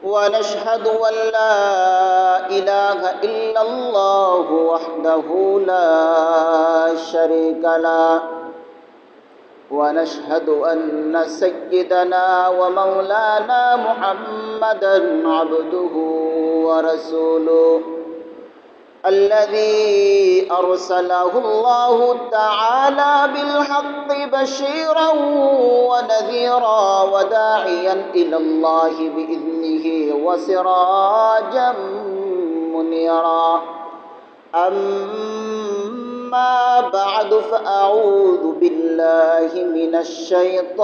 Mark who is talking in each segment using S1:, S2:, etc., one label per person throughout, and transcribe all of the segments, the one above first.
S1: ونشهد أن لا إله إلا الله وحده لا شريك له ونشهد أن سيدنا ومولانا محمدا عبده ورسوله الذي أرسله الله تعالى بالحق بشيرا ونذيرا وداعيا إلى الله بإذنه وسراجا منيرا أما بعد فأعوذ بالله من الشيطان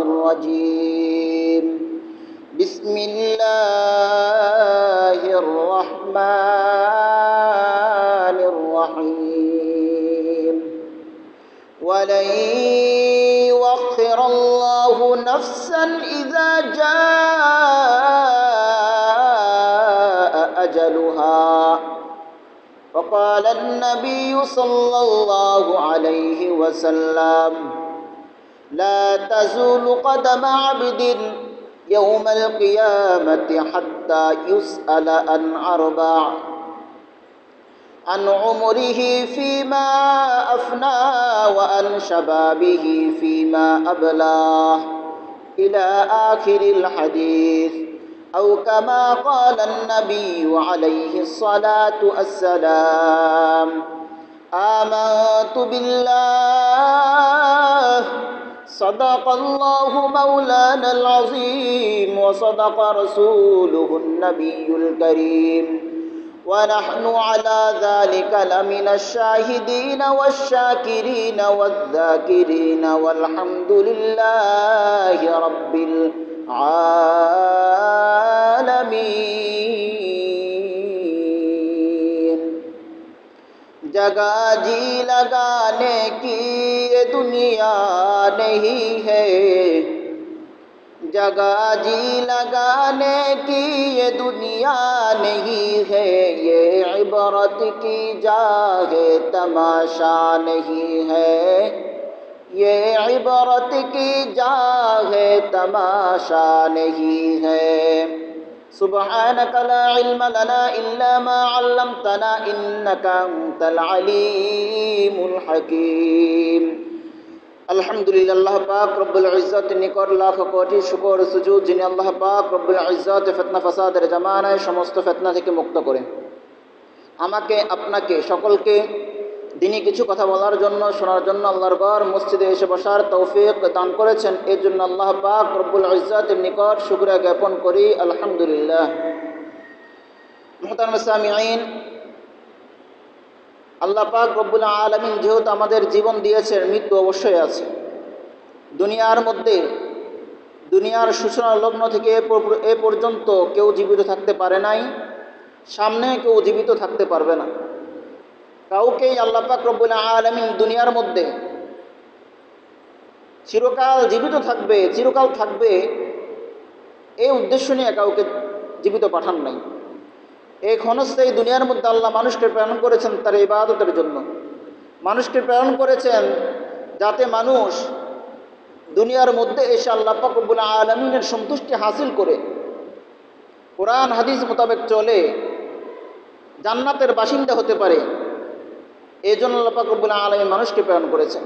S1: الرجيم بسم الله الرحمن الرحيم ولن يؤخر الله نفسا إذا جاء أجلها وقال النبي صلى الله عليه وسلم لا تزول قدم عبد يوم القيامة حتى يسأل عن أربع: عن عمره فيما أفنى وعن شبابه فيما أبلاه إلى آخر الحديث، أو كما قال النبي عليه الصلاة والسلام. آمنت بالله صدق الله مولانا العظيم وصدق رسوله النبي الكريم ونحن على ذلك لمن الشاهدين والشاكرين والذاكرين والحمد لله رب العالمين। जगह जी लगाने की ये दुनिया नहीं है, जगह जी लगाने की ये दुनिया नहीं है, ये इबरत की जाह तमाशा नहीं है, ये इबरत की जाह तमाशा नहीं है। सुब्हानक ला इल्म लना इल्ला मा अल्लमतना इन्नका अंतल अलीमुल हकीम। अल्हम्दुलिल्लाह, अल्लाह पाक रब्बुल इज्जत निकट लाख कोटि शुকর সুজুদ, যিনি আল্লাহ পাক রব্বুল ইজ্জত ফিতনা ফাসাদের জামানায় সমস্ত ফিতনা থেকে মুক্ত করে আমাকে আপনাকে সকলকে দিনী কিছু কথা বলার জন্য, শোনার জন্য আল্লাহর ঘর মসজিদে এসে বসার তৌফিক দান করেছেন। এর জন্য আল্লাহ পাক রব্বুল ইজ্জতের নিকট শুকরিয়া জ্ঞাপন করি, আলহামদুলিল্লাহ। মুহতারাম সামিঈন, আল্লাহ পাক রব্বুল আলামিন যেহেতু আমাদের জীবন দিয়েছেন, মৃত্যু অবশ্যই আছে। দুনিয়ার মধ্যে, দুনিয়ার সূচনা লগ্ন থেকে এ পর্যন্ত কেউ জীবিত থাকতে পারে নাই, সামনে কেউ জীবিত থাকতে পারবে না। কাউকেই আল্লাহ পাক রব্বুল আলামিন দুনিয়ার মধ্যে চিরকাল জীবিত থাকবে, চিরকাল থাকবে এই উদ্দেশ্য নিয়ে কাউকে জীবিত পাঠান নাই। এই ক্ষণস্থায়ী দুনিয়ার মধ্যে আল্লাহ মানুষকে প্রেরণ করেছেন তার ইবাদতের জন্য। মানুষকে প্রেরণ করেছেন যাতে মানুষ দুনিয়ার মধ্যে এসে আল্লাহ পাক রব্বুল আলামিনের সন্তুষ্টি হাসিল করে কোরআন হাদিস মোতাবেক চলে জান্নাতের বাসিন্দা হতে পারে। এই জন্য আল্লাহ পাক রব্বুল আলামিন মানুষকে প্রেরণ করেছেন।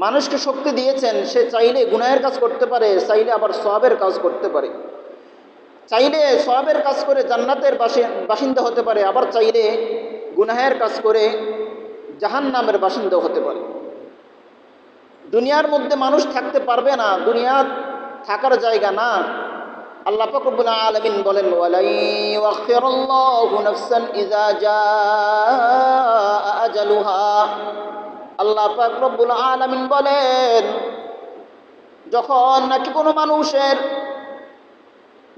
S1: মানুষকে শক্তি দিয়েছেন, সে চাইলে গুনাহের কাজ করতে পারে, চাইলে আবার সওয়াবের কাজ করতে পারে। চাইলে সওয়াবের কাজ করে জান্নাতের বাসিন্দা হতে পারে, আবার চাইলে গুনাহের কাজ করে জাহান্নামের বাসিন্দা হতে পারে। দুনিয়ার মধ্যে মানুষ থাকতে পারবে না, দুনিয়া থাকার জায়গা না। আল্লাহ পাক রব্বুল আলামিন বলেন, ওয়ালাই ইউআখিরুল্লাহু নাফসান ইযা জাআ আজালুহা। আল্লাহ পাক রব্বুল আলামিন বলেন, যখন নাকি কোনো মানুষের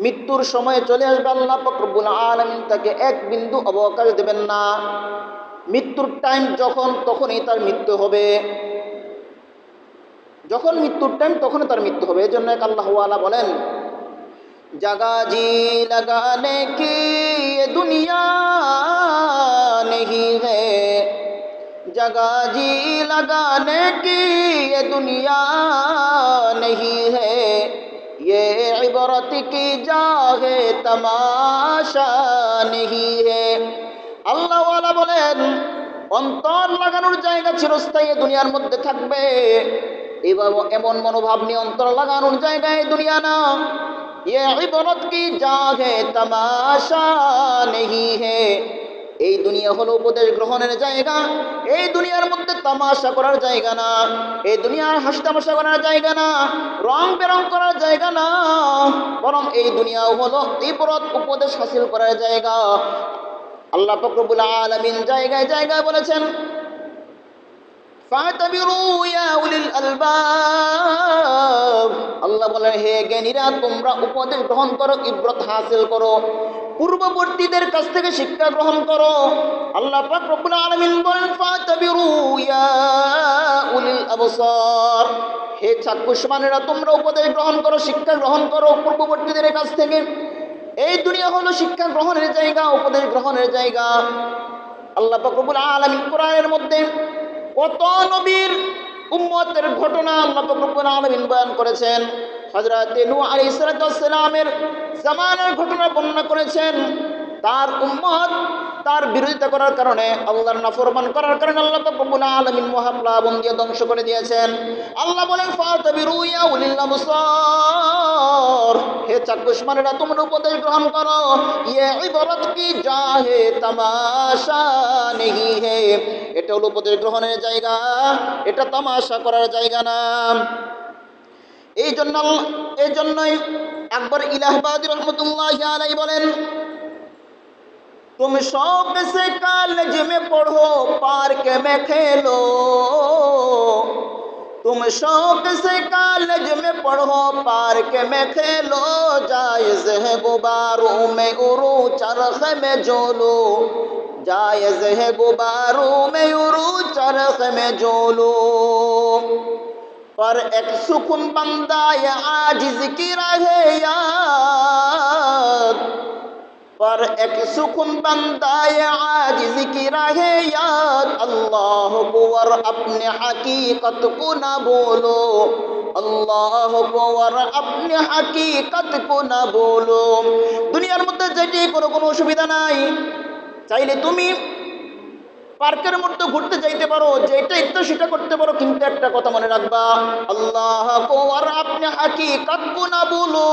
S1: মৃত্যুর সময় চলে আসবে, আল্লাহ পাক রব্বুল আলামিন তাকে এক বিন্দু অবকাশ দেবেন না। মৃত্যুর টাইম যখন, তখনই তার মৃত্যু হবে। যখন মৃত্যুর টাইম তখনই তার মৃত্যু হবে। এই জন্য এক আল্লাহ ওয়ালা বলেন, जगह जी लगाने की ये दुनिया नहीं है, जगह जी लगाने की ये दुनिया नहीं है, ये इबरत की जा है तमाशा नहीं है। আল্লাহ ওয়ালা বলেন, অন্তর লাগানোর জায়গা চিরস্থায়ী দুনিয়ার মধ্যে থাকবে, এভাবে এমন মনোভাব নিয়ে অন্তর লাগানোর জায়গায় দুনিয়া না। ये इबरत की जा है तमाशा नहीं है। এই দুনিয়া হলো উপদেশ গ্রহণের জায়গা, এই দুনিয়ার মধ্যে তামাশা করার জায়গা না, এই দুনিয়ার হাসি তামাশা করার জায়গা না, রং বেরং করার জায়গা না, বরং এই দুনিয়াও হলো ইবরত উপদেশ হাসিল করার জায়গা। আল্লাহ পাক রব্বুল আলামিন জায়গায় জায়গায় বলেছেন, ফাতাবিরু ইয়া উলিল আলবাব। আল্লাহ বলেন, হে জ্ঞানীরা, তোমরা উপদেশ গ্রহণ করো, ইবরত হাসিল করো, পূর্ববর্তীদের কাছ থেকে শিক্ষা গ্রহণ করো। আল্লাহ পাক রব্বুল আলামিন বলেন, ফাতাবিরু ইয়া উলিল আবসার। হে চাক্ষুষমানেরা, তোমরা উপদেশ গ্রহণ করো, শিক্ষা গ্রহণ করো পূর্ববর্তীদের কাছ থেকে। এই দুনিয়া হলো শিক্ষা গ্রহণের জায়গা, উপদেশ গ্রহণের জায়গা। আল্লাহ পাক রব্বুল আলামিন কোরআনের মধ্যে কত নবীর উম্মতের ঘটনা আল্লাহ পাক রব্বুল আলামিন বয়ান করেছেন। হযরত নূহ আলাইহিস সালামের জামানার ঘটনা বর্ণনা করেছেন। তার উম্মত তার বিরোধিতা করার কারণে, আল্লাহর নাফরমান করার কারণে আল্লাহ পাক রব্বুল আলামিন মহাপ্লাবন দিয়ে ধ্বংস করে দিয়েছেন। আল্লাহ বলেন, ফাতাবিরু ইয়া উলিল আবসার। হে চাক্ষুষমানেরা, তোমরা উপদেশ গ্রহণ করো, ইয়ে ইবরত কি যা হে তামাশা নেহি হে। এটা হলো উপদেশ গ্রহণের জায়গা, এটা তামাশা করার জায়গা না। এই জন্যই আকবর ইলাহাবাদী রহমতুল্লাহি আলাইহি বলেন, तुम शौक से कॉलेज में पढ़ो, पार्क में खेलो। तुम शौक से कॉलेज में पढ़ो, पार्क में खेलो। जायज़ है गुबारों में उड़ो, चरख में झोलो। जायज़ है गुबारों में उड़ो, चरख में झोलो। पर एक सुकून बंदा ये आजिज़ की रहे याद। पर एक सुकून बंदा ये आजिज़ की रहे याद। अल्लाह को और अपने हकीकत को न बोलो। अल्लाह को और अपने हकीकत को न बोलो। दुनियार मध्य जेटी कोनो असुविधा नाई, चाइले तुमी পার্কের মধ্যে ঘুরতে যাইতে পারো, যেটা ইচ্ছা সেটা করতে পারো, কিন্তু একটা কথা মনে রাখবা, আল্লাহ কো আর আপনি হাকিকত কো না বলো।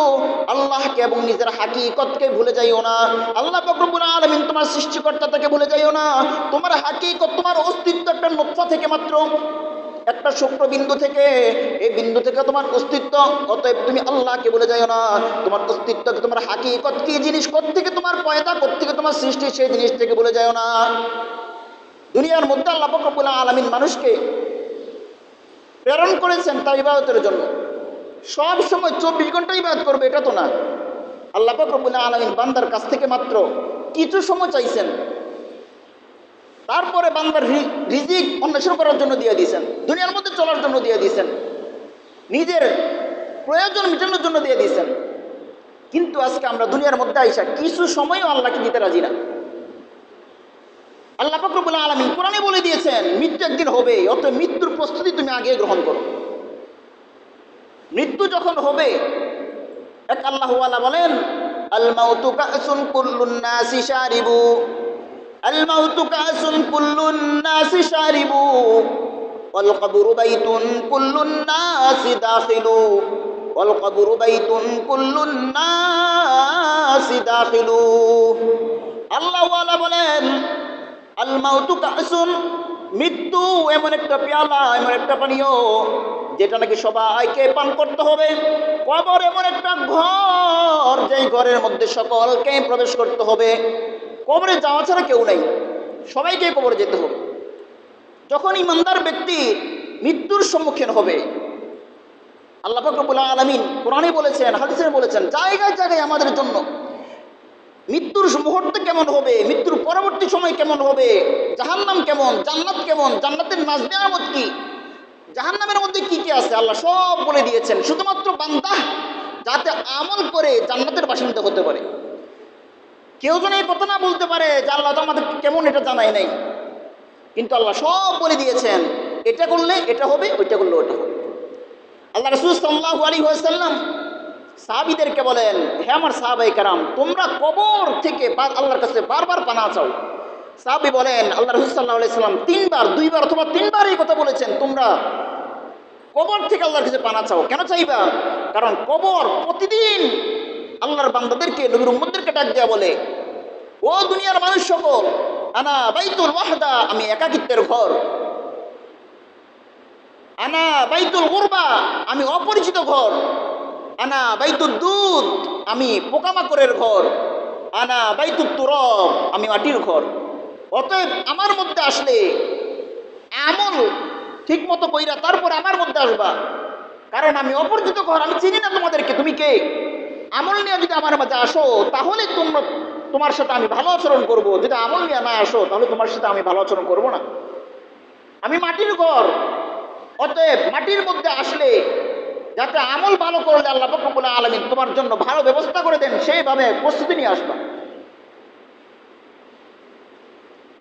S1: আল্লাহকে এবং নিজের হাকিকতকে ভুলে যাইও না। আল্লাহ পাক রব্বুল আলামিন তোমার সৃষ্টিকর্তা তাকে ভুলে যাইও না। তোমার হাকিকত, তোমার অস্তিত্ব একটা নূতফা থেকে মাত্র, একটা শুক্রবিন্দু থেকে, এই বিন্দু থেকে তোমার অস্তিত্ব। অতএব তুমি আল্লাহকে ভুলে যাইও না। তোমার অস্তিত্ব, তোমার হাকিকত কি জিনিস, কোত্থেকে তোমার পয়দা, কোত্থেকে তোমার সৃষ্টি, সেই জিনিস থেকে ভুলে যাইও না। দুনিয়ার মধ্যে আল্লাহ পাক রব্বুল আলামিন মানুষকে প্রেরণ করেছেন তার ইবাদতের জন্য। সব সময় 24 ঘন্টা ইবাদত করবে এটা তো না। আল্লাহ পাক রব্বুল আলামিন বান্দার কাছ থেকে মাত্র কিছু সময় চাইছেন, তারপরে বান্দার রিজিক অন্বেষণ করার জন্য দিয়ে দিয়েছেন, দুনিয়ার মধ্যে চলার জন্য দিয়ে দিয়েছেন, নিজের প্রয়োজন মেটানোর জন্য দিয়ে দিয়েছেন। কিন্তু আজকে আমরা দুনিয়ার মধ্যে আইসা কিছু সময়ও আল্লাহকে দিতে রাজি না। আল্লাহ পাক রব্বুল আলামিন কোরআনে বলে দিয়েছেন, মৃত্যু একদিন হবে, অতএব মৃত্যুর প্রস্তুতি তুমি আগে গ্রহণ করো। মৃত্যু যখন হবে, এক আল্লাহ ওয়ালা বলেন, আল মাউতু কাসুন কুল্লুন নাসি শারিবু। আল মাউতু কাসুন কুল্লুন নাসি শারিবু, ওয়াল কবরু বাইতুন কুল্লুন নাসি দাখিলু। ওয়াল কবরু বাইতুন কুল্লুন নাসি দাখিলু। আল্লাহ ওয়ালা বলেন, আল মাউতু কাসুন, মৃত্যু এমন একটা পেয়ালা, এমন একটা পানীয় যেটা নাকি সবাইকে পান করতে হবে। কবর এমন একটা ঘর, যেই ঘরের মধ্যে সকলকে প্রবেশ করতে হবে। কবরে যাওয়া ছাড়া কেউ নাই, সবাইকে কবরে যেতে হবে। যখন ইমানদার ব্যক্তি মৃত্যুর সম্মুখীন হবে, আল্লাহ পাক রব্বুল আলামিন কোরআনে বলেছেন, হাদিসে বলেছেন, জায়গায় জায়গায় আমাদের জন্য মৃত্যুর মুহূর্তে কেমন হবে, মৃত্যুর পরবর্তী সময় কেমন হবে, জাহান্নাম কেমন, জান্নাত কেমন, জান্নাতের নাজনিয়ামত কি, জাহান্নামের মধ্যে কি কি আছে, আল্লাহ সব বলে দিয়েছেন। শুধুমাত্র বান্দা যাতে আমল করে জান্নাতের বাসিন্দা হতে পারে। কেউ যেন এই কথা না বলতে পারে যে আল্লাহ তো আমাদের কেমন এটা জানাই নাই, কিন্তু আল্লাহ সব বলে দিয়েছেন, এটা করলে এটা হবে, ওইটা করলে ওটা হবে। আল্লাহ রাসূল সাল্লাল্লাহু আলাইহি ওয়াসাল্লাম সাহাবীদেরকে বলেন, হে আমার সাহাবায়ে কেরাম, তোমরা কবর থেকে আল্লাহর কাছে বারবার পানাহ চাও। সাহাবী বলেন, আল্লাহ রাসূল সাল্লাল্লাহু আলাইহি সাল্লাম তিনবার, দুইবার অথবা তিনবার এই কথা বলেছেন, তোমরা কবর থেকে আল্লাহর কাছে পানাহ চাও। কেন চাইবা? কারণ কবর প্রতিদিন আল্লাহর বান্দাদেরকে, নবীর উম্মতদেরকে ডাক দেয়া বলে, ও দুনিয়ার মানুষ সকল, আনা বাইতুল ওয়াহদা, আমি একাকিত্বের ঘর। আনা বাইতুল গুরবা, আমি অপরিচিত ঘর। আনা বাইতুল দুধ, আমি পোকামাকড়ের ঘর। আনা বাইতুল তুরব, আমি মাটির ঘর। অতএব আমার মধ্যে আসলে আমল ঠিক মতো কইরা তারপর আমার মধ্যে আসবা, কারণ আমি অপরিচিত ঘর, আমি চিনি না তোমাদেরকে, তুমি কে। আমল নিয়ে যদি আমার মাঝে আসো তাহলে তোমার সাথে আমি ভালো আচরণ করব, যদি আমল নিয়ে না আসো তাহলে তোমার সাথে আমি ভালো আচরণ করব না। আমি মাটির ঘর, অতএব মাটির মধ্যে আসলে যাতে আমল ভালো করলে আল্লাহ পাক রব্বুল আলামিন তোমার জন্য ভালো ব্যবস্থা করে দেন, সেইভাবে প্রস্তুতি নিয়ে আসবা।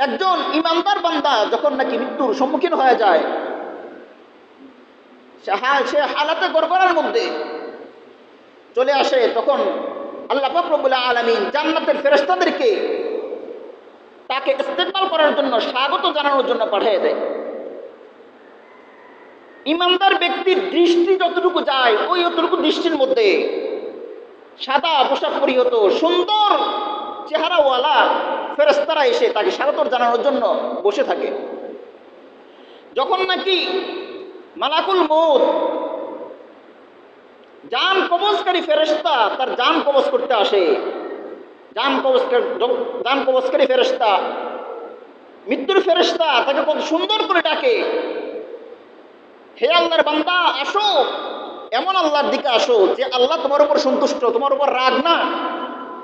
S1: একজন ইমানদার বান্দা যখন নাকি মৃত্যুর সম্মুখীন হয়ে যায়, সে হালাতে গড়গড়ার মধ্যে চলে আসে, তখন আল্লাহ পাক রব্বুল আলামিন জান্নাতের ফেরেশতাদেরকে তাকে ইস্তেকবাল করার জন্য, স্বাগত জানানোর জন্য পাঠিয়ে দেয়। ইমানদার ব্যক্তির দৃষ্টি যতটুকু যায়, ওই অতটুকু দৃষ্টির মধ্যে সাদা পোশাক পরিহিত সুন্দর চেহারাওয়ালা ফেরেশতারা এসে তাকে স্বাগত জানানোর জন্য বসে থাকে। যখন নাকি মালাকুল মউত, জান কবজকারী ফেরেশতা, তার জান কবজ করতে আসে, জান কবজকারী ফেরেশতা, মৃত্যুর ফেরেশতা তাকে কত সুন্দর করে ডাকে, হে আল্লাহর বান্দা আসো, এমন আল্লাহর দিকে আসো যে আল্লাহ তোমার উপর সন্তুষ্ট, তোমার উপর রাগ না,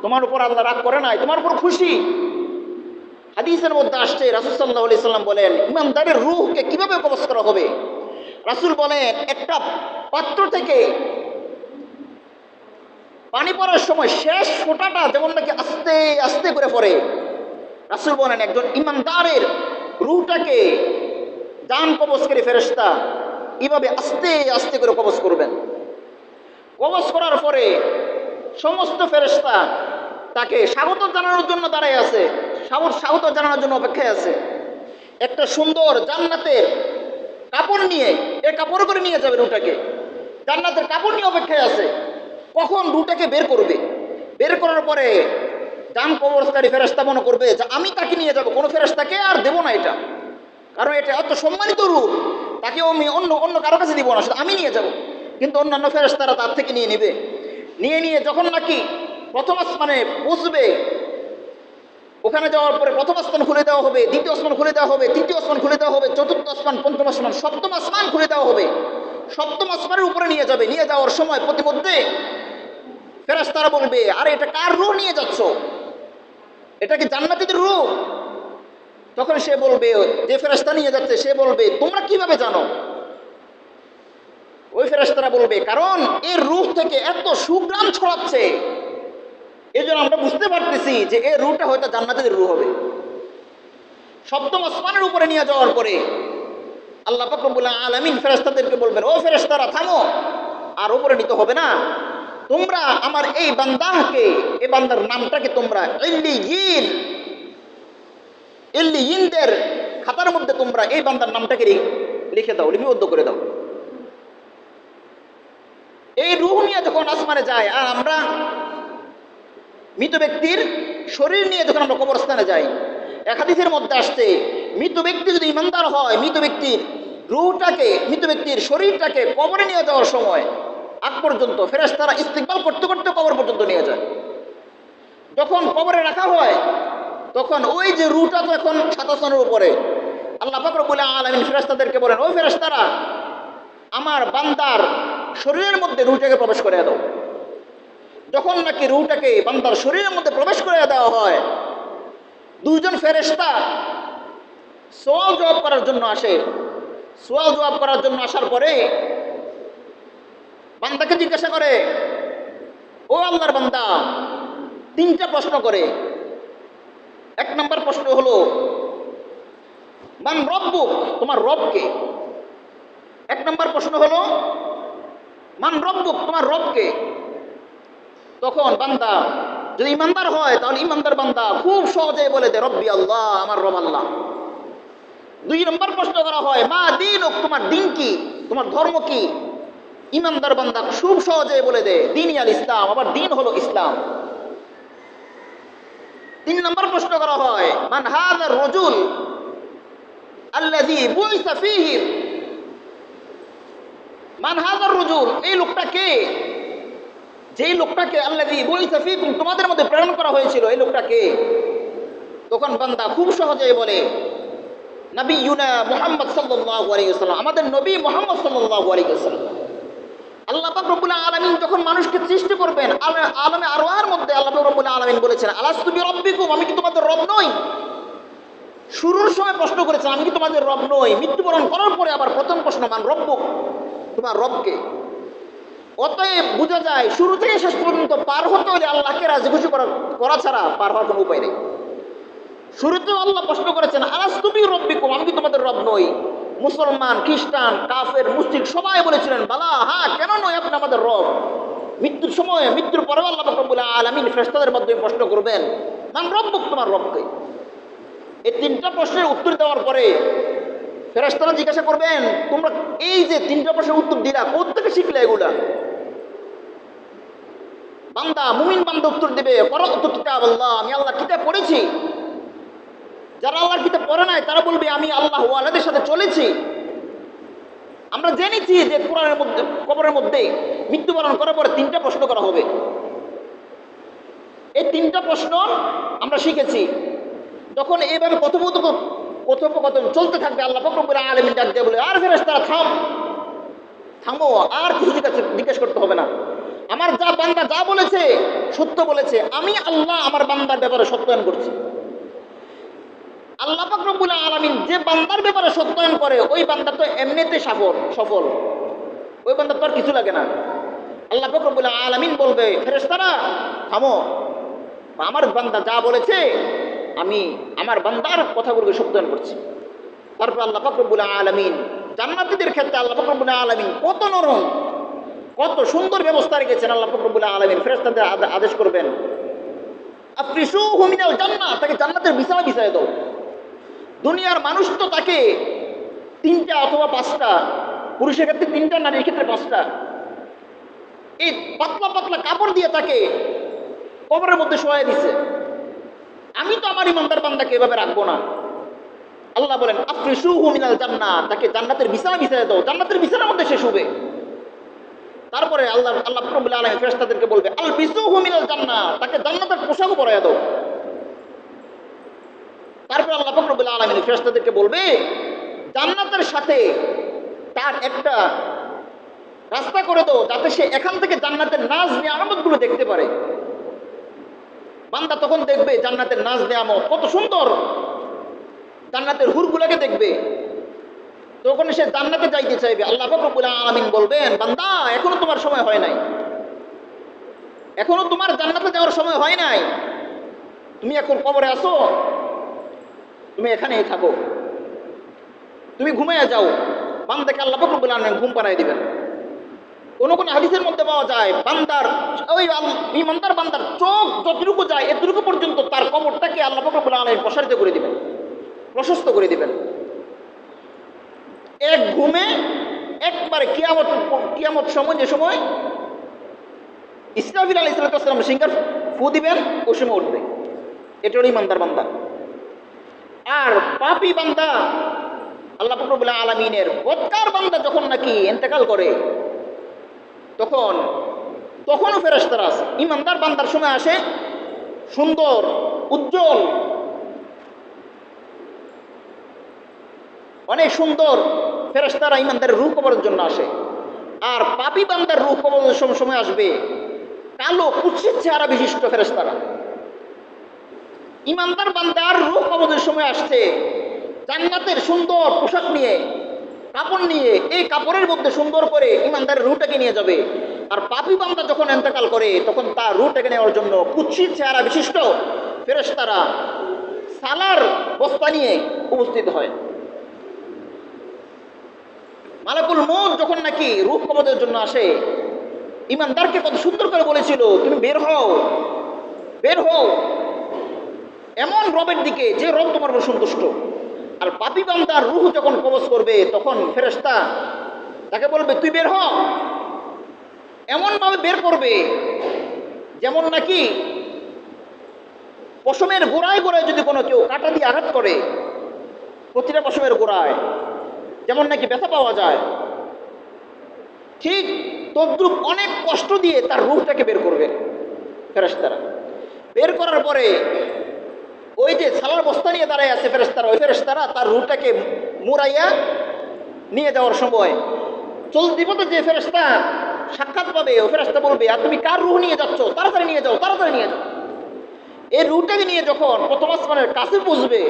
S1: তোমার উপর আল্লাহ রাগ করে নাই, তোমার উপর খুশি। হাদিসের মধ্যে আসছে, রাসূল সাল্লাল্লাহু আলাইহি সাল্লাম বলেন, ইমানদারের রূহকে কিভাবে কবজ করা হবে? রাসূল বলেন, একটা পাত্র থেকে পানি পড়ার সময় শেষ ফোঁটাটা যেমন নাকি আস্তে আস্তে করে পড়ে, রাসূল বলেন একজন ইমানদারের রূহটাকে জান কবজকারী ফেরেশতা এভাবে আস্তে আস্তে করে কবজ করবেন। কবজ করার পরে সমস্ত ফেরেশতা তাকে স্বাগত জানানোর জন্য দাঁড়ায় আছে, স্বাগত জানানোর জন্য অপেক্ষায় আছে। একটা সুন্দর জান্নাতের কাপড় নিয়ে, এ কাপড় করে নিয়ে যাবে রুটাকে, জান্নাতের কাপড় নিয়ে অপেক্ষায় আছে, কখন রুটাকে বের করবে। বের করার পরে জান কবজকারী ফেরেশতা মনে করবে যে আমি তাকে নিয়ে যাব, কোনো ফেরেশতাকে আর দেবো না এটা, কারণ এটা এত সম্মানিত রূপ, তাকেও আমি অন্য কারো কাছে দিব না, সেটা আমি নিয়ে যাব। কিন্তু অন্যান্য ফেরেশতারা তার থেকে নিয়ে নেবে। নিয়ে যখন নাকি প্রথম আসমানে পৌঁছবে, ওখানে যাওয়ার পরে প্রথম আসমান খুলে দেওয়া হবে, দ্বিতীয় আসমান খুলে দেওয়া হবে, তৃতীয় আসমান খুলে দেওয়া হবে, চতুর্থ আসমান, পঞ্চম আসমান, সপ্তম আসমান খুলে দেওয়া হবে। সপ্তম আসমানের উপরে নিয়ে যাবে। নিয়ে যাওয়ার সময় প্রতিমধ্যে ফেরেশতারা বলবে, আরে এটা কার রূহ নিয়ে যাচ্ছ? এটা কি জান্নাতীদের রূহ? তখন সে বলবে, যে ফেরেশতা নিয়ে যাচ্ছে সে বলবে, তোমরা কিভাবে জানো? ওই ফেরেশতারা বলবে, কারণ এর রূহ থেকে এত সুঘ্রাণ ছড়াচ্ছে, এই জন্য আমরা বুঝতে পারতেছি যে এর রূহটা হয়তো জান্নাতের রূহ হবে। সপ্তম আসমানের উপরে নিয়ে যাওয়ার পরে আল্লাহ পাক রব্বুল আলামিন ফেরেশতাদেরকে বলবেন, ও ফেরেশতারা থামো, আর উপরে নিতে হবে না, তোমরা আমার এই বান্দাকে, এই বান্দার নামটাকে তোমরা ইল্লিয়িনদের খাতার মধ্যে তোমরা এই বান্দার নামটাকে লিখে দাও, লিপিবদ্ধ করে দাও। এই রূহ নিয়ে যখন আসমানে যায়, আর আমরা মৃত ব্যক্তির শরীর নিয়ে যখন আমরা কবরস্থানে যাই, এক হাদিসের মধ্যে আসছে, মৃত ব্যক্তি যদি ইমানদার হয়, মৃত ব্যক্তির রূহটাকে, মৃত ব্যক্তির শরীরটাকে কবরে নিয়ে যাওয়ার সময় আগ পর্যন্ত ফেরেশতারা ইস্তিকবাল করতে করতে কবর পর্যন্ত নিয়ে যায়। যখন কবরে রাখা হয় তখন ওই যে রূহটা তো এখন ৭ আসমানের উপরে, আল্লাহ পাক রব্বুল আলামিন ফেরেশতাদেরকে বলেন, ও ফেরেশতারা আমার বান্দার শরীরের মধ্যে রূহটাকে প্রবেশ করে দাও। যখন নাকি রূহটাকে বান্দার শরীরের মধ্যে প্রবেশ করে দেওয়া হয়, দুইজন ফেরেশতা সওয়াল জবাব করার জন্য আসে। সওয়াল জবাব করার জন্য আসার পরে বান্দাকে জিজ্ঞাসা করে, ও আল্লাহর বান্দা, 3টা প্রশ্ন করে। 1 নম্বর প্রশ্ন হলো, মান রব্বুক, তোমার রবকে। 1 নম্বর প্রশ্ন হলো, মান রব্বুক, তোমার রবকে। তখন বান্দা যদি ইমানদার হয় তাহলে ইমানদার বান্দা খুব সহজে বলে দে রব্বি আল্লাহ, আমার রব আল্লাহ। 2 নম্বর প্রশ্ন করা হয় মা দিন, তোমার দিন কি, তোমার ধর্ম কি? ইমানদার বান্দা খুব সহজে বলে দে দিন আল ইসলাম, আবার দিন হলো ইসলাম। 3 নম্বর প্রশ্ন করা হয় মান হাযার রাজুল আল্লাযী বুইসা ফীহিম, মান হাযার রাজুল, এই লোকটা কে, যেই লোকটাকে আল্লাযী বুইসা ফীকুম, তোমাদের মধ্যে প্রেরণ করা হয়েছিল, এই লোকটা কে? তখন বান্দা খুব সহজেই বলে নবিয়ুনা মুহাম্মদ সাল্লাল্লাহু আলাইহি ওয়াসাল্লাম, আমাদের নবী মুহাম্মদ সাল্লাল্লাহু আলাইহি ওয়াসাল্লাম। আল্লাহ পাক রব্বুল আলামিন যখন মানুষকে সৃষ্টি করবেন, আলামে আরওয়ার মধ্যে আল্লাহ পাক রব্বুল আলামিন বলেছেন আলাস্তু বিরাব্বিকুম, আমি কি তোমাদের রব নই? শুরুর সময় প্রশ্ন করেছেন আমি কি তোমাদের রব নই। মৃত্যুবরণ করার পরে আবার প্রথম প্রশ্ন মান রব্বুক, তোমার রবকে। অতএব বোঝা যায় শুরু থেকে শেষ পর্যন্ত পার হতে হলে আল্লাহকে রাজি খুশি করা ছাড়া পার হওয়ার কোনো উপায় নেই। শুরুতেও আল্লাহ প্রশ্ন করেছেন আলাস্তু বিরাব্বিকুম, আমি কি তোমাদের রব নই? মুসলমান, খ্রিস্টান, কাফের, মুশরিক সবাই বলেছিলেন বালা, হ্যাঁ কেন নয়, আপনি আমাদের রব। মৃত্যুর সময়, মৃত্যুর পরেও আল্লাহ পাক রব্বুল আলামিন ফেরেশতাদের মাধ্যমে প্রশ্ন করবেন মান রব্বুক, তোমার রবকে। এই 3টা প্রশ্নের উত্তর দেওয়ার পরে ফেরেশতারা জিজ্ঞাসা করবেন তোমরা এই যে 3টা প্রশ্নের উত্তর দিলা কোত্থেকে শিখলে এগুলা? বান্দা, মুমিন বান্দা উত্তর দেবে করাতু কিতাব আল্লাহ, আমি আল্লাহর কিতাব পড়েছি। যারা আল্লাহর কিতাব পড়ে নাই তারা বলবে আমি আল্লাহ ওয়ালাদের সাথে চলেছি। আমরা জেনেছি যে কোরআনের মধ্যে, কবরের মধ্যে মৃত্যুবরণ করার পরে 3টা প্রশ্ন করা হবে। এই 3টা প্রশ্ন আমরা শিখেছি। তখন এইভাবে কথোপকথন চলতে থাকবে। আল্লাহ পাক রব্বুল আলামিন ডাক দিয়ে বলে আর ফেরেশতারা থামো, আর কিছু জিজ্ঞেস করতে হবে না। আমার যা বান্দা যা বলেছে সত্য বলেছে, আমি আল্লাহ আমার বান্দার ব্যাপারে সত্যায়ন করছি। আল্লাহ পাক রব্বুল আলামিন যে বান্দার ব্যাপারে সত্যায়ন করে ওই বান্দা তো এমনিতে সফল, ওই বান্দার তো আর কিছু লাগে না। আল্লাহ পাক রব্বুল আলামিন বলবে ফেরেশতারা থামো, আমার বান্দা যা বলেছে আমি আমার বান্দার কথাগুলোকে সত্যায়ন করছি। তারপর আল্লাহ পাক রব্বুল আলামিন জান্নাতীদের ক্ষেত্রে আল্লাহ পাক রব্বুল আলামিন কত নরম, কত সুন্দর ব্যবস্থা রেখেছেন। আল্লাহ পাক রব্বুল আলামিন ফেরেশতাদের আদেশ করবেন আফরিসুহু মিনাল জান্নাহ, তাকে জান্নাতের বিছানা বিছায় দাও। দুনিয়ার মানুষ তো তাকে 3টা অথবা 5টা, পুরুষের ক্ষেত্রে 3টা, নারীর ক্ষেত্রে 5টা, এই পাতলা পাতলা কাপড় দিয়ে তাকে কবরের মধ্যে শোয়াই দিছে। আমি তো আমার ইমানদার বান্দাকে এভাবে রাখবো না। আল্লাহ বলেন আফরিসুহু মিনাল জান্নাহ, তাকে জান্নাতের বিছানা বিছায় দাও, জান্নাতের বিছানার মধ্যে সে শুবে। তারপরে আল্লাহ রব্বুল আলামিন ফেরেশতাদেরকে বলবে আলবিসুহু মিনাল জান্নাহ, তাকে জান্নাতের পোশাক পরাইয়া দাও। তারপর আল্লাহ পাক রব্বুল আলামিন ফেরেশতাদেরকে বলবে জান্নাতের সাথে তার একটা রাস্তা করে দাও যাতে সে এখান থেকে জান্নাতের নাজ নিয়ামতগুলো দেখতে পারে। বান্দা তখন দেখবে জান্নাতের নাজ নিয়ামত কত সুন্দর, জান্নাতের হুরগুলোকে দেখবে, তখন সে জান্নাতে যাইতে চাইবে। আল্লাহ পাক রব্বুল আলামিন বলবেন বান্দা এখনো তোমার সময় হয় নাই, এখনো তোমার জান্নাতে যাওয়ার সময় হয় নাই, তুমি এখন কবরে আসো, তুমি এখানেই থাকো, তুমি ঘুমাইয়া যাও। বান্দাকে আল্লাহ পাক রব্বুল আলামিন ঘুম পাড়ায় দিবেন। কোন কোন হাদিসের মধ্যে পাওয়া যায় বান্দার ওই ইমানদার বান্দার চোখ যতটুকু যায় এতটুকু পর্যন্ত তার কবরটাকে আল্লাহ পাক রব্বুল আলামিন প্রসারিত করে দিবেন, প্রশস্ত করে দিবেন। এক ঘুমে একবারে কিয়ামত সময়, যে সময় ইসরাফিল আলাইহিস সালাম সিংহার ফু দিবেন ওই সময় উঠবে। এটা হলো ইমানদার বান্দা। আর পাপী বান্দা আল্লাহ পাক রব্বুল আলামিনের বদকার বান্দা যখন নাকি ইন্তেকাল করে তখনও ফেরেশতারা আছে। ইমানদার বান্দার সময় আসে সুন্দর উজ্জ্বল অনেক সুন্দর ফেরেশতারা ইমানদারের রূহ কবরের জন্য আসে। আর পাপী বান্দার রূহ কবরের সময় আসবে কালো কুৎসিত চেহারা বিশিষ্ট ফেরেশতারা। ইমানদার বান্দার রূহ কবরের সময় আসছে জান্নাতের সুন্দর পোশাক নিয়ে, কাপড় নিয়ে, এই কাপড়ের মধ্যে সুন্দর করে ইমানদারের রূহটাকে নিয়ে যাবে। আর পাপী বান্দা যখন ইন্তেকাল করে তখন তার রূহটাকে নেওয়ার জন্য কুৎসিত চেহারা বিশিষ্ট ফেরেশতারা সালার বস্তা নিয়ে উপস্থিত হয়। মালাকুল মউত যখন নাকি রূহ কবজের জন্য আসে ইমানদারকে কত সুন্দর করে বলেছিল, তুমি বের হও, বের হও এমন রবের দিকে যে রব তোমার উপর সন্তুষ্ট। আর পাপী বান্দার রূহ যখন কবজ করবে তখন ফেরেশতা তাকে বলবে তুই বের হ, এমনভাবে বের করবে যেমন নাকি পশমের গোড়ায় গোড়ায় যদি কোনো কেউ কাঁটা দিয়ে আঘাত করে, প্রতিটা পশমের গোড়ায় যেমন নাকি ব্যথা পাওয়া যায়, ঠিক তদ্রুপ অনেক কষ্ট দিয়ে তার রূহটাকে বের করবে ফেরেশতারা। বের করার পরে ওই যে ছালার বস্তা নিয়ে দাঁড়ায় আছে ফেরেশতারা, ওই ফেরেশতারা তার রূহটাকে মুড়াইয়া নিয়ে যাওয়ার সময় চলতি পথে যে ফেরেশতা সাক্ষাৎ পাবে, ও ফেরেশতা বলবে আর তুমি কার রূহ নিয়ে যাচ্ছ, তাড়াতাড়ি নিয়ে যাও, তাড়াতাড়ি নিয়ে যাও। এই রূহটাকে নিয়ে যখন প্রথম আসমানের কাছে পৌঁছবে,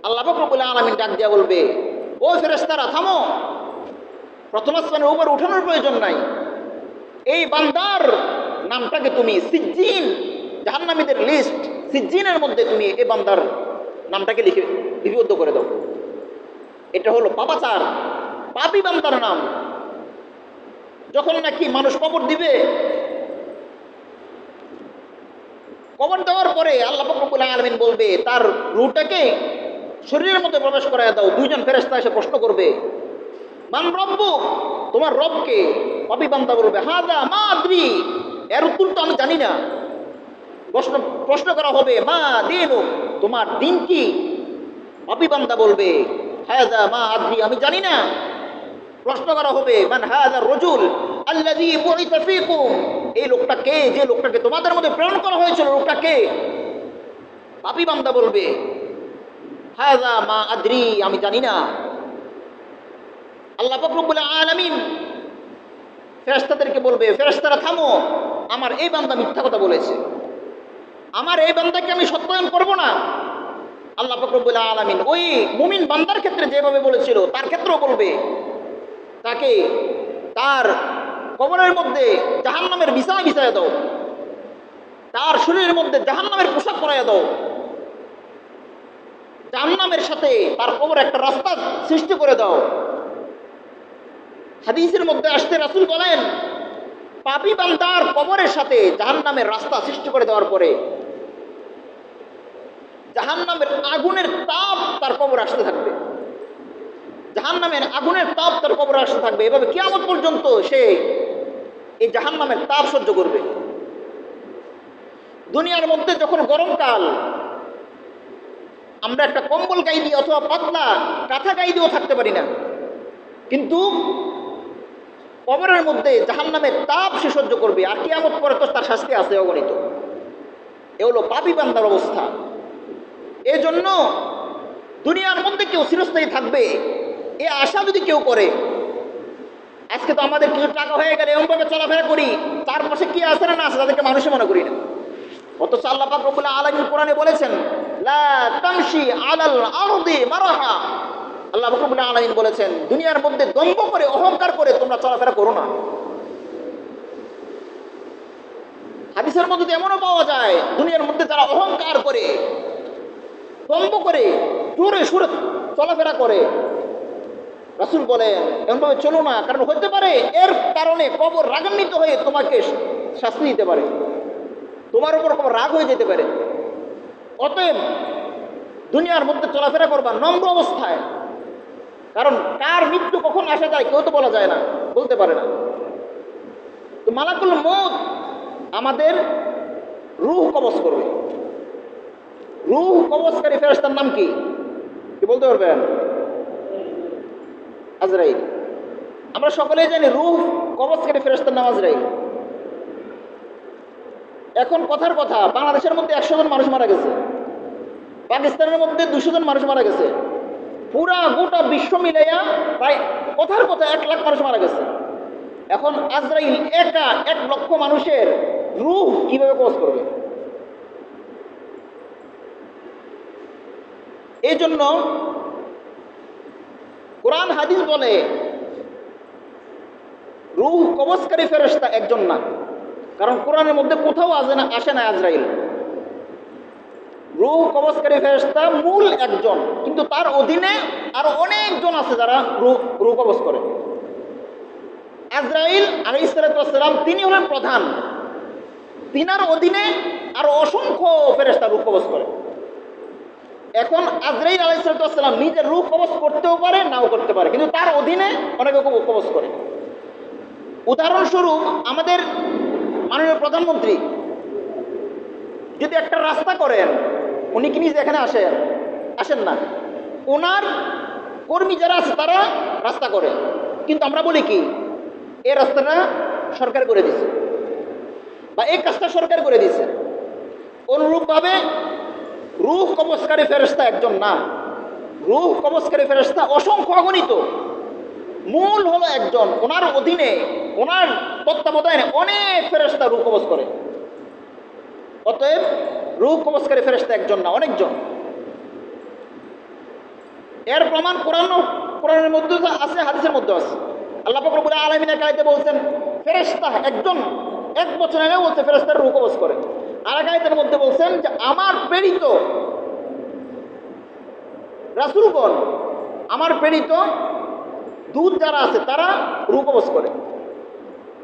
S1: আল্লাহ পাক রব্বুল আলামিন ডাক দিয়া বলবে ও ফেরেশতারা থামো, প্রথম আসমানের উপর উঠানোর প্রয়োজন নাই, এই বান্দার নামটাকে তুমি সিজ্জিন, জাহান্নামীদের লিস্ট সিজ্জিনের মধ্যে তুমি এই বান্দার নামটাকে লিখে লিপিবদ্ধ করে দাও। এটা হলো পাপাচার, পাপী বান্দার নাম। যখন নাকি মানুষ কবর দিবে, কবর দেওয়ার পরে আল্লাহ পাক রব্বুল আলামিন বলবে তার রূহটাকে শরীরের মধ্যে প্রবেশ করায় দাও। দুইজন ফেরেশতা এসে প্রশ্ন করবে মান রব্বুক, তোমার রবকে? পাপী বান্দা বলবে হাদা মা আদ্রি, এর উত্তর তো আমি জানি না। প্রশ্ন করা হবে মা দিনুক, তোমার দিন কি? পাপী বান্দা বলবে হাদা মা আদ্রি, আমি জানি না। প্রশ্ন করা হবে মান হাদা রজুল আল্লাযী বুইসা ফীকুম, এই লোকটা কে, যে লোকটাকে তোমাদের মধ্যে প্রেরণ করা হয়েছিল, লোকটা কে? পাপী বান্দা বলবে হাদা মা আদ্রি, আমি জানি না। আল্লাহ পাক রব্বুল আলামিন ফেরেশতাদেরকে বলবে ফেরেশতারা থামো, আমার এই বান্দা মিথ্যা কথা বলেছে, আমার এই বান্দাকে আমি সত্যায়ন করব না। আল্লাহ পাক রব্বুল আলামিন ওই মুমিন বান্দার ক্ষেত্রে যেভাবে বলেছিল তার ক্ষেত্রেও বলবে তাকে তার কবরের মধ্যে জাহান্নামের বিছানা বিছায়া দাও, তার শরীরের মধ্যে জাহান্নামের পোশাক পরাইয়া দাও, জাহান্নামের সাথে তার কবর একটা রাস্তা সৃষ্টি করে দাও। হাদিসের মধ্যে আসতে রাসূল বলেন পাপী বান্দার কবরের সাথে জাহান্নামের রাস্তা সৃষ্টি করে দেওয়ার পরে জাহান্নামের আগুনের তাপ তার কবর আসতে থাকবে, জাহান্নামের আগুনের তাপ তার কবর আসতে থাকবে। এভাবে কিয়ামত পর্যন্ত সে এই জাহান্নামের তাপ সহ্য করবে। দুনিয়ার মধ্যে যখন গরমকাল, আমরা একটা কম্বল গায়ে দিয়ে অথবা পাতলা কাঁথা গায়ে দিয়েও থাকতে পারি না, কিন্তু কবরের মধ্যে জাহান্নামের তাপ সে সহ্য করবে। আর কিয়ামত পরে তো তার শাস্তি আছে অগণিত। এ হলো পাপী বান্দার অবস্থা। এই জন্য দুনিয়ার মধ্যে কেউ চিরস্থায়ী থাকবে এ আশা যদি কেউ করে, আজকে তো আমাদের কিছু টাকা হয়ে গেলে এমনভাবে চলাফেরা করি, তার পাশে কি আছে না আছে তাদেরকে মানুষই মনে করি না। অথচ আল্লাহ পাক রব্বুল আলামিন কোরআনে বলেছেন লা তামশি আলাল আরদি মারহা, আল্লাহ পাক রব্বুল আলামিন বলেছেন দুনিয়ার মধ্যে দম্ভ করে অহংকার করে তোমরা চলাফেরা করো না। হাদিসের মধ্যে এমনও পাওয়া যায় দুনিয়ার মধ্যে যারা অহংকার করে, দম্ভ করে, জোরে সুরে চলাফেরা করে, রাসূল বলেন এমনভাবে চলো না, কারণ হতে পারে এর কারণে কবর রাগান্বিত হয়ে তোমাকে শাস্তি দিতে পারে, তোমার উপর কবর রাগ হয়ে যেতে পারে। অতএব দুনিয়ার মধ্যে চলাফেরা করবা নম্র অবস্থায়, কারণ কার মৃত্যু কখন আসা যায় কেউ তো বলা যায় না, বলতে পারে না। তো মালাকুল মউত আমাদের রূহ কবজ করবে। রূহ কবজকারী ফেরেশতার নাম কি বলতে পারবেন? আজরাইল। আমরা সকলেই জানি রূহ কবজকারী ফেরেশতার নাম আজরাইল। এখন কথার কথা, বাংলাদেশের মধ্যে 100 জন মানুষ মারা গেছে, পাকিস্তানের মধ্যে 200 জন মানুষ মারা গেছে, পুরা গোটা বিশ্ব মিলাইয়া প্রায় কথার কথা 1 লাখ মানুষ মারা গেছে। এখন আজরাইল একা 1 লক্ষ মানুষের রূহ কিভাবে কবজ করবে? এই জন্য কোরআন হাদিস বলে রূহ কবজকারী ফেরেশতা একজন না, কারণ কোরআনের মধ্যে কোথাও আসে না আজরাইল। রূহ কবজকারী ফেরেশতা মূল একজন, কিন্তু তার অধীনে আরো অনেকজন আছে যারা রূহ কবজ করে। আজরাইল আলাইহিস সালাতু ওয়াস সালাম তিনি হলেন প্রধান, তিনার অধীনে আরো অসংখ্য ফেরেশতা রূহ কবজ করে। এখন আজরাইল আলাইহিস সালাতু ওয়াস সালাম নিজের রূহ কবজ করতেও পারে, নাও করতে পারে, কিন্তু তার অধীনে অনেকে কবজ করে। উদাহরণস্বরূপ আমাদের মাননীয় প্রধানমন্ত্রী যদি একটা রাস্তা করেন, উনি কি নিজে এখানে আসেন না, ওনার কর্মী যারা আছে তারা রাস্তা করে, কিন্তু আমরা বলি কি এই রাস্তাটা সরকার করে দিছে বা এই কাজটা সরকার করে দিছে। অনুরূপভাবে রূহ কবজকারী ফেরেশতা একজন না, রূহ কবজকারী ফেরেশতা অসংখ্য অগণিত। মূল হলো একজন, ওনার অধীনে ওনার তত্ত্বাবধানে অনেক ফেরেশতা রূহ কবজ করে। অতএব রূহ কবজকারী ফেরেশতা একজন না, অনেকজন। এর প্রমাণ কোরআনের মধ্যে আছে, হাদিসের মধ্যে আছে। আল্লাহ পাক রব্বুল আলামিন এক আয়াতে বলছেন ফেরেশতা একজন, এক বছর আগে বলছে ফেরেশতার রূহ কবজ করে। আর এক আয়াতের মধ্যে বলছেন যে আমার প্রেরিত রাসূলগণ, আমার প্রেরিত দূত যারা আছে তারা রূহ কবজ করে।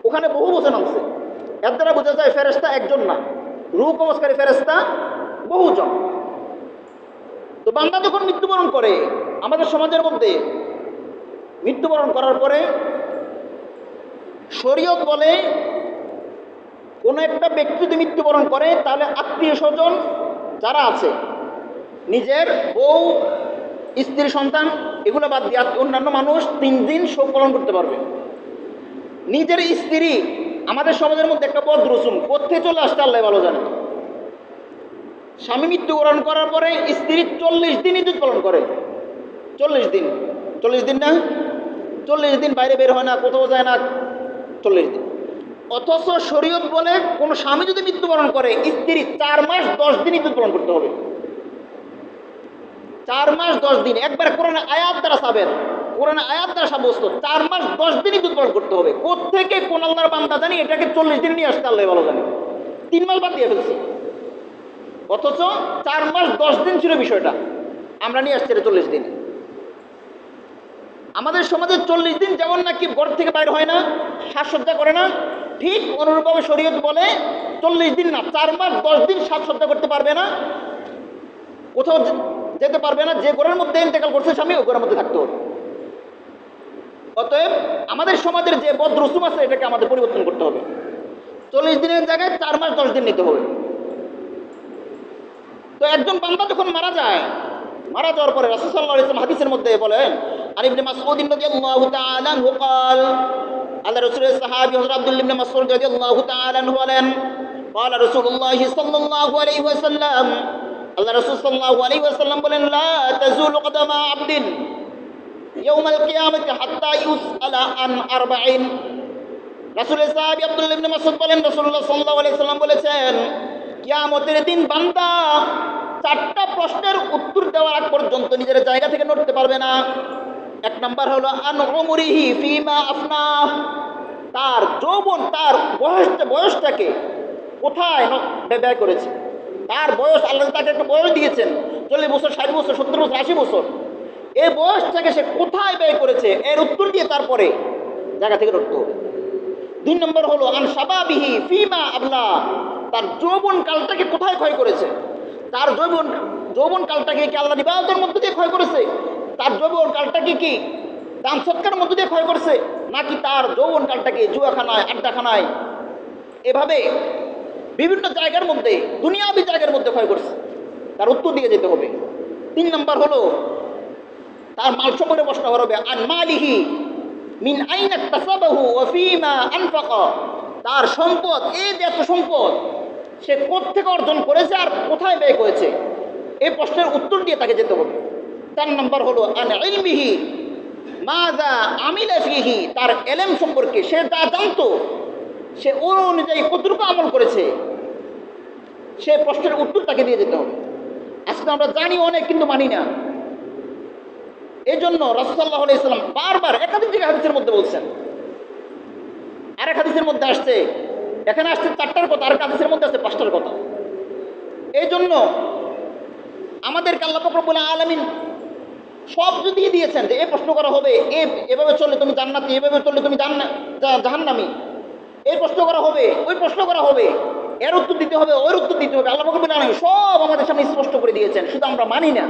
S1: ওখানে বহু বচন আছে, এর দ্বারা বোঝা যায় ফেরেশতা একজন না, রূহ কবজকারী ফেরেশতা বহুজন। তো বান্দা যখন মৃত্যুবরণ করে, আমাদের সমাজের মধ্যে মৃত্যুবরণ করার পরে শরীয়ত বলে কোনো একটা ব্যক্তি যদি মৃত্যুবরণ করে তাহলে আত্মীয় স্বজন যারা আছে, নিজের বউ, স্ত্রী, সন্তান এগুলো বাদ দিয়ে অন্যান্য মানুষ 3 দিন শোক পালন করতে পারবে। নিজের স্ত্রী, আমাদের সমাজের মধ্যে একটা বদ রসুম, কোথায় চলে আসতে আল্লাহ ভালো জানে। স্বামী মৃত্যুবরণ করার পরে স্ত্রী 40 দিন ইদ্যত পালন করে। 40 দিন, 40 দিন না, 40 দিন বাইরে বের হয় না, কোথাও যায় না, 40 দিন। অথচ শরীয়ত বলে কোন স্বামী যদি মৃত্যুবরণ করে স্ত্রী 4 মাস 10 দিন ইদ্যত পালন করতে হবে। 4 মাস 10 দিন, একবার কোরআনে আয়াত দ্বারা সাবেত, কোরআনে আয়াত দ্বারা সাব্যস্ত 4 মাস 10 দিন ইদ্যত পালন করতে হবে। কোত্থেকে কোন আল্লাহর বান্দা জানি এটাকে 40 দিন নিয়ে আসতে আল্লাহ ভালো জানে, 3 মাস বাদ দিয়ে ফেলছি। অথচ 4 মাস 10 দিন ছিল বিষয়টা, আমরা নিয়ে আসছি 40 দিন। আমাদের সমাজে 40 দিন যেমন নাকি ঘর থেকে বাইরে হয় না, সাজসজ্জা করে না, ঠিক অনুরূপভাবে শরীয়ত বলে 40 দিন না, 4 মাস 10 দিন সাজসজ্জা করতে পারবে না, কোথাও যেতে পারবে না, যে ঘরের মধ্যে ইন্তেকাল করছে স্বামী ওই ঘরের মধ্যে থাকতে হবে। অতএব আমাদের সমাজের যে বদ রসুম আছে এটাকে আমাদের পরিবর্তন করতে হবে। 40 দিনের জায়গায় 4 মাস 10 দিন নিতে হবে। তো একজন বান্দা যখন মারা যায়, মারা যাওয়ার পরে রাসূল সাল্লাল্লাহু আলাইহি ওয়াসাল্লাম হাদিসের মধ্যে বলেন, আন ইবনে মাসউদ রাদিয়াল্লাহু তাআলা আনহু قال আল্লাহ রাসূলের সাহাবী হযরত আব্দুল্লাহ ইবনে মাসউদ রাদিয়াল্লাহু তাআলা আনহু বলেন, قال রাসূলুল্লাহ সাল্লাল্লাহু আলাইহি ওয়াসাল্লাম, আল্লাহ রাসূল সাল্লাল্লাহু আলাইহি ওয়াসাল্লাম বলেন, লা তাজুলু কদামা আবদিন ইয়াউমাল কিয়ামাতি হাত্তা ইউসআলা আন আরবাইন। রাসূলের সাহাবী আব্দুল্লাহ ইবনে মাসউদ বলেন, রাসূলুল্লাহ সাল্লাল্লাহু আলাইহি ওয়াসাল্লাম বলেছেন, কিয়ামতের দিন বান্দা 4টা প্রশ্নের উত্তর দেওয়ার আগ পর্যন্ত নিজের জায়গা থেকে নড়তে পারবে না। 1 নাম্বার হলো আন উমরিহি ফিমা আফনা, তার যৌবন, তার বয়সটাকে কোথায় ব্যয় করেছে। তার বয়স, আল্লাহ তাকে একটা বয়স দিয়েছেন 40 বছর, 60 বছর, 70 বছর, 80 বছর, এই বয়সটাকে সে কোথায় ব্যয় করেছে এর উত্তর দিয়ে তারপরে জায়গা থেকে নড়তে হবে। 2 নম্বর হলো আন শাবাবিহি ফিমা আবলা, তার যৌবন কালটাকে কোথায় ক্ষয় করেছে। তার যৌবন কালটাকে কি আল্লাহর ইবাদতের মধ্যে দিয়ে ক্ষয় করেছে, তার যৌবন কালটাকে কি দান সৎকারের মধ্যে দিয়ে ক্ষয় করেছে, নাকি তার যৌবন কালটাকে জুয়াখানায়, আড্ডাখানায়, এভাবে বিভিন্ন জায়গার মধ্যে, দুনিয়াবি জায়গার মধ্যে ক্ষয় করছে, তার উত্তর দিয়ে যেতে হবে। 3 নম্বর হলো তার মাল সম্পর্কে প্রশ্ন হবে, আন মালিহি মিন আইনা ইকতাসাবাহু ওয়া ফিমা আনফাকা, তার সম্পদ, এই যে এত সম্পদ সে কোত্থেকে অর্জন করেছে আর কোথায় ব্যয় করেছে, এই প্রশ্নের উত্তর দিয়ে তাকে যেতে হবে। 4 নম্বর হলো আন ইলমিহি মাযা আমিলা ফিহি, তার ইলম সম্পর্কে সে যা জানতো সে ওর অনুযায়ী কতটুকু আমল করেছে, সে প্রশ্নের উত্তর তাকে দিয়ে যেতে হবে। আজকে আমরা জানি অনেক কিন্তু মানি না। এই জন্য রাসূল সাল্লাল্লাহু আলাইহি ওয়াসাল্লাম বারবার একাধিক জায়গায় হাদিসের মধ্যে বলছেন। আরেক হাদিসের মধ্যে আসছে, এখানে আসছে 4টার কথা, আরেক হাদিসের মধ্যে আসছে 5টার কথা। এই জন্য আমাদেরকে আল্লাহ পাক রব্বুল আলামিন সব যদি দিয়েছেন যে এ প্রশ্ন করা হবে, এভাবে চললে তুমি জান্নাতি, এভাবে চললে তুমি জাহান্নামী, এই প্রশ্ন করা হবে, ওই প্রশ্ন করা হবে, এর উত্তর দিতে হবে, ওর উত্তর দিতে হবে, আল্লাহ রাব্বুল আলামিন সব আমাদের সামনে স্পষ্ট করে দিয়েছেন, শুধু আমরা মানি না।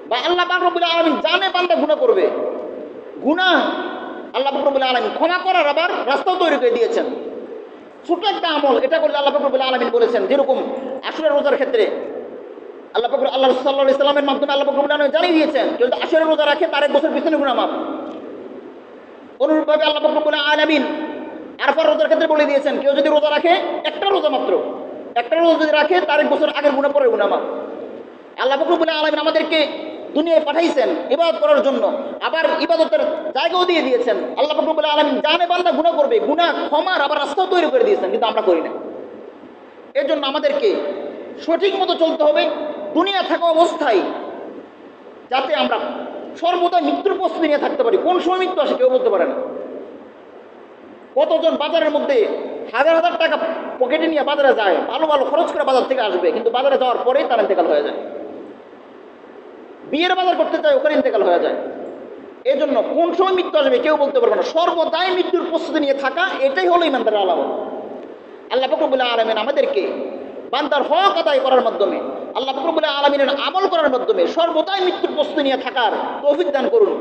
S1: বা আল্লাহ পাক রব্বুল আলামিন জানে বান্দা গুনাহ করবে, গুনাহ আল্লাহ পাক রব্বুল আলামিন ক্ষমা করার আবার রাস্তাও তৈরি করে দিয়েছেন। ছোট একটা আমল, এটা করলে আল্লাহ পাক রব্বুল আলামিন বলেছেন, যেরকম আশুরা রোজার ক্ষেত্রে আল্লাহ সাল্লাল্লাহু আলাইহি সাল্লামের মাধ্যমে আল্লাহ পাক রব্বুল আলামিন জানিয়ে দিয়েছেন, কেউ যদি আশুরা রোজা রাখে তার 1 বছর পিছনে গুনাহ মাফ। অনুরূপভাবে আল্লাহ পাক রব্বুল আলামিন আরফার রোজার ক্ষেত্রে বলে দিয়েছেন, কেউ যদি রোজা রাখে, একটা রোজা মাত্র, একটা রোজা যদি রাখে তার 1 বছর আগের গুনাহ পরের গুনাহ মাফ। আল্লাহ পাক রব্বুল আলামিন আমাদেরকে দুনিয়ায় পাঠাইছেন ইবাদত করার জন্য, আবার ইবাদতের জায়গাও দিয়ে দিয়েছেন। আল্লাহ পাক রব্বুল আলামিন জানে বান্দা গুনাহ করবে, গুনাহ ক্ষমার আবার রাস্তাও তৈরি করে দিয়েছেন, কিন্তু আমরা করি না। এর জন্য আমাদেরকে সঠিক মতো চলতে হবে দুনিয়া থাকা অবস্থায়, যাতে আমরা সর্বদা মৃত্যুর প্রস্তুতি নিয়ে থাকতে পারি। কোন সময় মৃত্যু আসে কেউ বলতে পারে না। কতজন বাজারের মধ্যে হাজার হাজার টাকা পকেটে নিয়ে বাজারে যায়, ভালো ভালো খরচ করে বাজার থেকে আসবে, কিন্তু বাজারে যাওয়ার পরেই তার ইন্তেকাল হয়ে যায়। বিয়ের বাজার করতে চায়, ওখানে ইন্তেকাল হয়ে যায়। এই জন্য কোন সময় মৃত্যু আসবে কেউ বলতে পারবে না। সর্বদাই মৃত্যুর প্রস্তুতি নিয়ে থাকা, এটাই হলো ইমানদারের আলামত। আল্লাহ পাক রব্বুল আলামিন আমাদেরকে বান্দার হক আদায় করার মাধ্যমে, আল্লাহ পাক রব্বুল আলামিনের আমল করার মাধ্যমে সর্বদাই মৃত্যুর প্রস্তুতি নিয়ে থাকার তৌফিক দান করুন।